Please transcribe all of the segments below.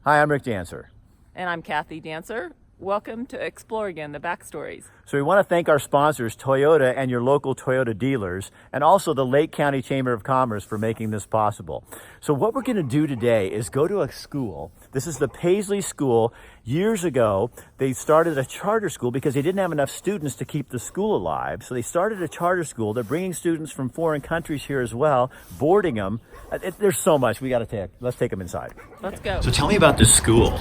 Hi, I'm Rick Dancer. And I'm Kathy Dancer. Welcome to Explore Again, the Backstories. So we want to thank our sponsors, Toyota and your local Toyota dealers, and also the Lake County Chamber of Commerce for making this possible. So what we're going to do today is go to a school. This is the Paisley School. Years ago, they started a charter school because they didn't have enough students to keep the school alive. So they started a charter school. They're bringing students from foreign countries here as well, boarding them. There's so much. Let's take them inside. Let's go. So tell me about this school.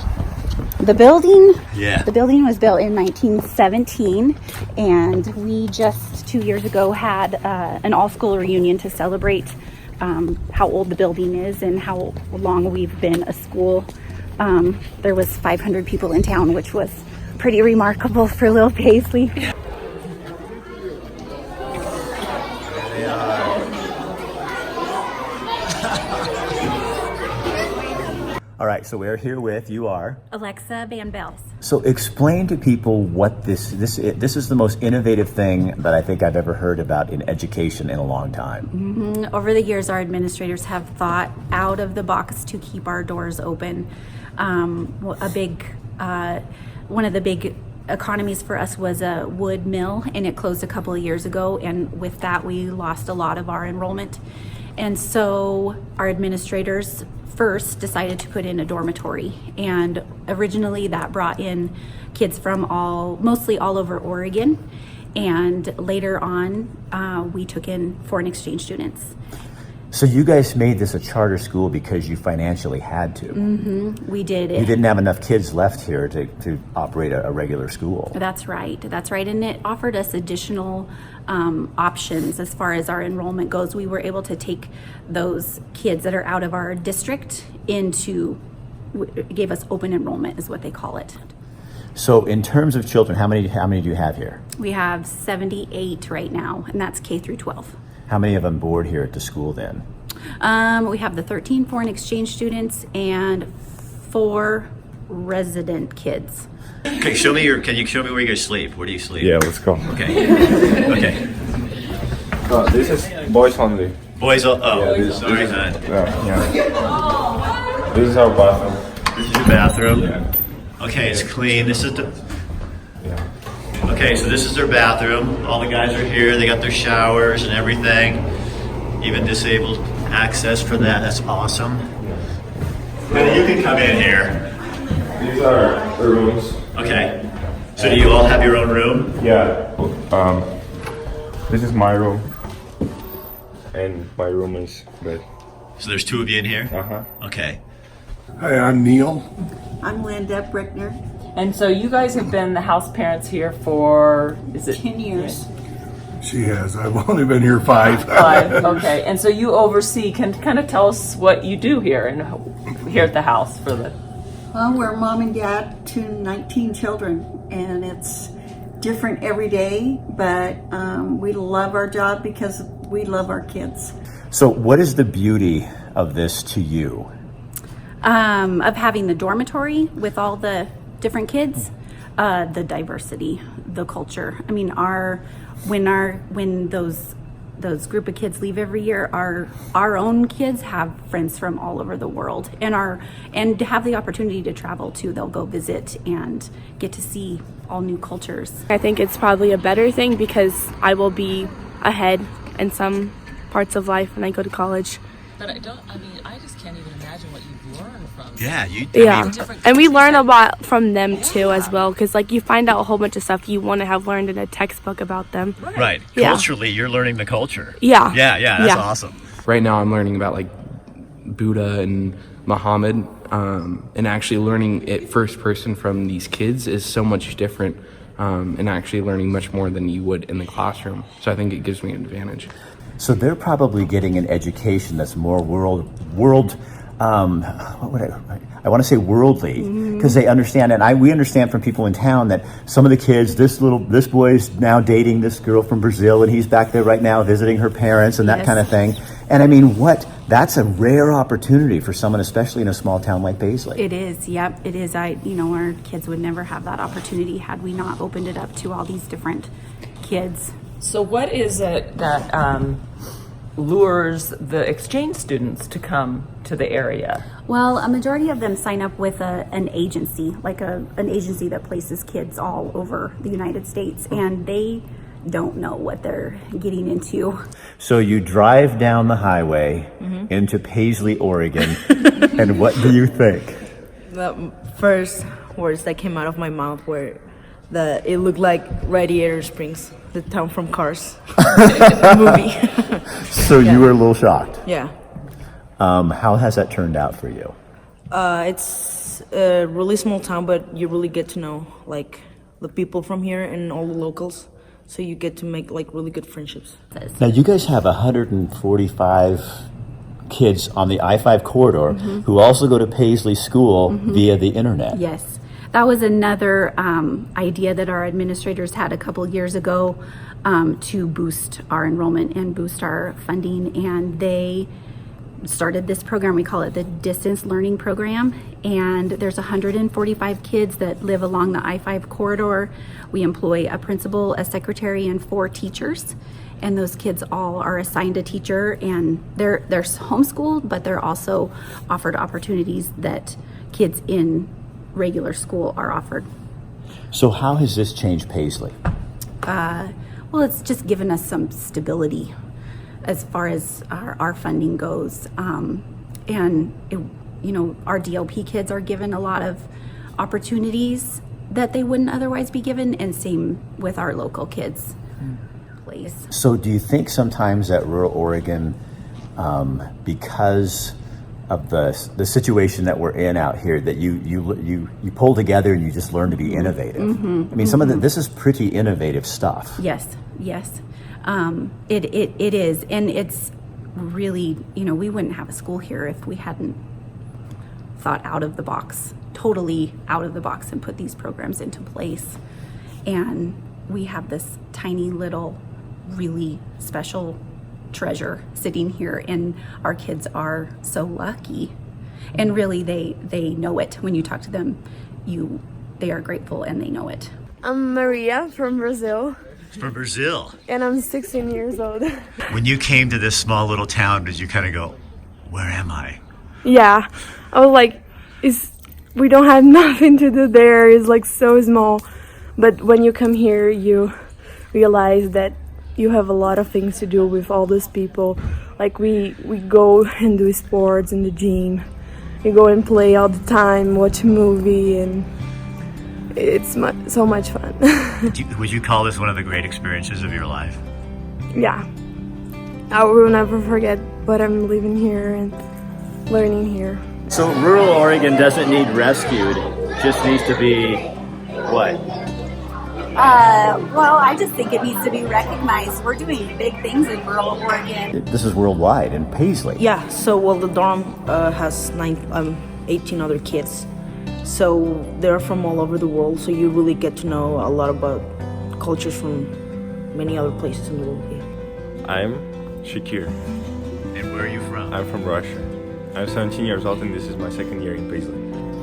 The building? Yeah. The building was built in 1917, and we just 2 years ago had an all-school reunion to celebrate how old the building is and how long we've been a school. There was 500 people in town, which was pretty remarkable for little Paisley. All right, so we're here with, you are? Alexa Van Bells. So explain to people what this is the most innovative thing that I think I've ever heard about in education in a long time. Over the years, our administrators have thought out of the box to keep our doors open. One of the big economies for us was a wood mill, and it closed a couple of years ago, and with that we lost a lot of our enrollment. And so our administrators first decided to put in a dormitory, and originally that brought in kids from mostly all over Oregon, and later on we took in foreign exchange students. So you guys made this a charter school because you financially had to. We did. You didn't have enough kids left here to operate a regular school. That's right, and it offered us additional options as far as our enrollment goes. We were able to take those kids that are out of our district gave us open enrollment is what they call it. So in terms of children, how many do you have here? We have 78 right now, and that's K through 12. How many of them board here at the school then? We have the 13 foreign exchange students and 4 resident kids. Okay, can you show me where you guys sleep? Where do you sleep? Yeah, let's go. Okay. Okay. This is boys only. Boys, Sorry. Yeah. This is our bathroom. This is your bathroom? Yeah. Okay, it's clean. This is the... Yeah. Okay, so this is their bathroom. All the guys are here. They got their showers and everything. Even disabled access for that. That's awesome. And you can come in here. These are the rooms. Okay. So do you all have your own room? Yeah. This is my room. And my room is bed. So there's 2 of you in here? Uh-huh. Okay. Hi, I'm Neil. I'm Linda Brickner. And so you guys have been the house parents here for, 10 years. She has. I've only been here 5. 5? Okay. And so you oversee, can kind of tell us what you do here here at the house for the... Well, we're mom and dad to 19 children, and it's different every day, but we love our job because we love our kids. So what is the beauty of this to you? Of having the dormitory with all the different kids, the diversity, the culture. I mean, when those group of kids leave every year, our own kids have friends from all over the world, and to have the opportunity to travel too. They'll go visit and get to see all new cultures. I think it's probably a better thing because I will be ahead in some parts of life when I go to college. But I just can't even imagine what you've learned from them. Yeah, and we learn a lot from them too as well, because like you find out a whole bunch of stuff you want to have learned in a textbook about them. Right. Yeah. Culturally, you're learning the culture. Yeah. Yeah, that's awesome. Right now I'm learning about like Buddha and Muhammad, and actually learning it first person from these kids is so much different, and actually learning much more than you would in the classroom. So I think it gives me an advantage. So they're probably getting an education that's more worldly, because they understand, and we understand from people in town that some of the kids, this boy is now dating this girl from Brazil, and he's back there right now visiting her parents and that kind of thing. And I mean, that's a rare opportunity for someone, especially in a small town like Paisley. It is, yep, it is. Our kids would never have that opportunity had we not opened it up to all these different kids. So what is it that lures the exchange students to come to the area? Well, a majority of them sign up with an agency, like an agency that places kids all over the United States, and they don't know what they're getting into. So you drive down the highway into Paisley, Oregon, and what do you think? The first words that came out of my mouth were that it looked like Radiator Springs, the town from Cars movie. So you were a little shocked. Yeah. How has that turned out for you? It's a really small town, but you really get to know like the people from here and all the locals. So you get to make like really good friendships. Now you guys have 145 kids on the I-5 corridor who also go to Paisley School via the internet. Yes. That was another idea that our administrators had a couple years ago to boost our enrollment and boost our funding. And they started this program. We call it the Distance Learning Program. And there's 145 kids that live along the I-5 corridor. We employ a principal, a secretary, and 4 teachers. And those kids all are assigned a teacher, and they're homeschooled, but they're also offered opportunities that kids in regular school are offered. So how has this changed Paisley? Well, it's just given us some stability as far as our funding goes. And, our DLP kids are given a lot of opportunities that they wouldn't otherwise be given, and same with our local kids. Place. So do you think sometimes that rural Oregon, because of the situation that we're in out here, that you pull together and you just learn to be innovative? I mean, some of this is pretty innovative stuff. Yes. It is, and it's really, we wouldn't have a school here if we hadn't thought totally out of the box, and put these programs into place. And we have this tiny little, really special treasure sitting here, and our kids are so lucky. And really, they know it. When you talk to them, they are grateful and they know it. I'm Maria from Brazil, From Brazil. and I'm 16 years old. When you came to this small little town, did you kind of go, where am I? Yeah, I was like, we don't have nothing to do there. It's like so small. But when you come here, you realize that you have a lot of things to do with all these people. Like we go and do sports in the gym. We go and play all the time, watch a movie, and it's so much fun. Would you call this one of the great experiences of your life? Yeah, I will never forget what I'm living here and learning here. So rural Oregon doesn't need rescued, it just needs to be what? Well, I just think it needs to be recognized. We're doing big things in rural Oregon. This is worldwide in Paisley. Yeah. So the dorm has 18 other kids. So they're from all over the world. So you really get to know a lot about cultures from many other places in the world. Yeah. I'm Shakir. And where are you from? I'm from Russia. I'm 17 years old, and this is my second year in Paisley.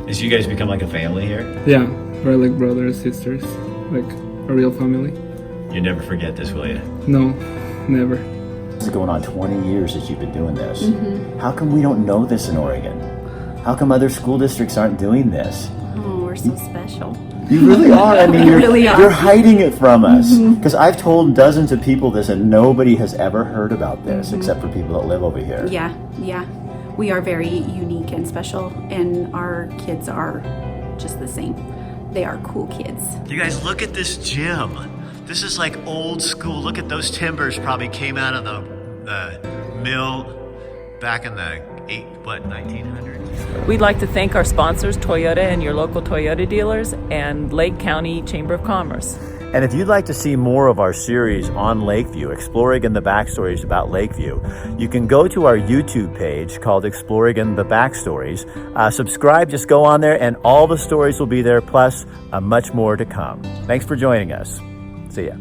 Did you guys become like a family here? Yeah, we're like brothers, sisters, like a real family. You never forget this, will you? No, never. This is going on 20 years that you've been doing this. How come we don't know this in Oregon? How come other school districts aren't doing this? Oh, we're so special. You really are. I mean, really are. you're hiding it from us. Because I've told dozens of people this, and nobody has ever heard about this except for people that live over here. Yeah. We are very unique and special, and our kids are just the same. They are cool kids. You guys, look at this gym. This is like old school. Look at those timbers probably came out of the mill back in the 1900s. We'd like to thank our sponsors, Toyota and your local Toyota dealers, and Lake County Chamber of Commerce. And if you'd like to see more of our series on Lakeview, Exploring the Backstories about Lakeview, you can go to our YouTube page called Exploring the Backstories. Subscribe, just go on there, and all the stories will be there, plus much more to come. Thanks for joining us. See ya.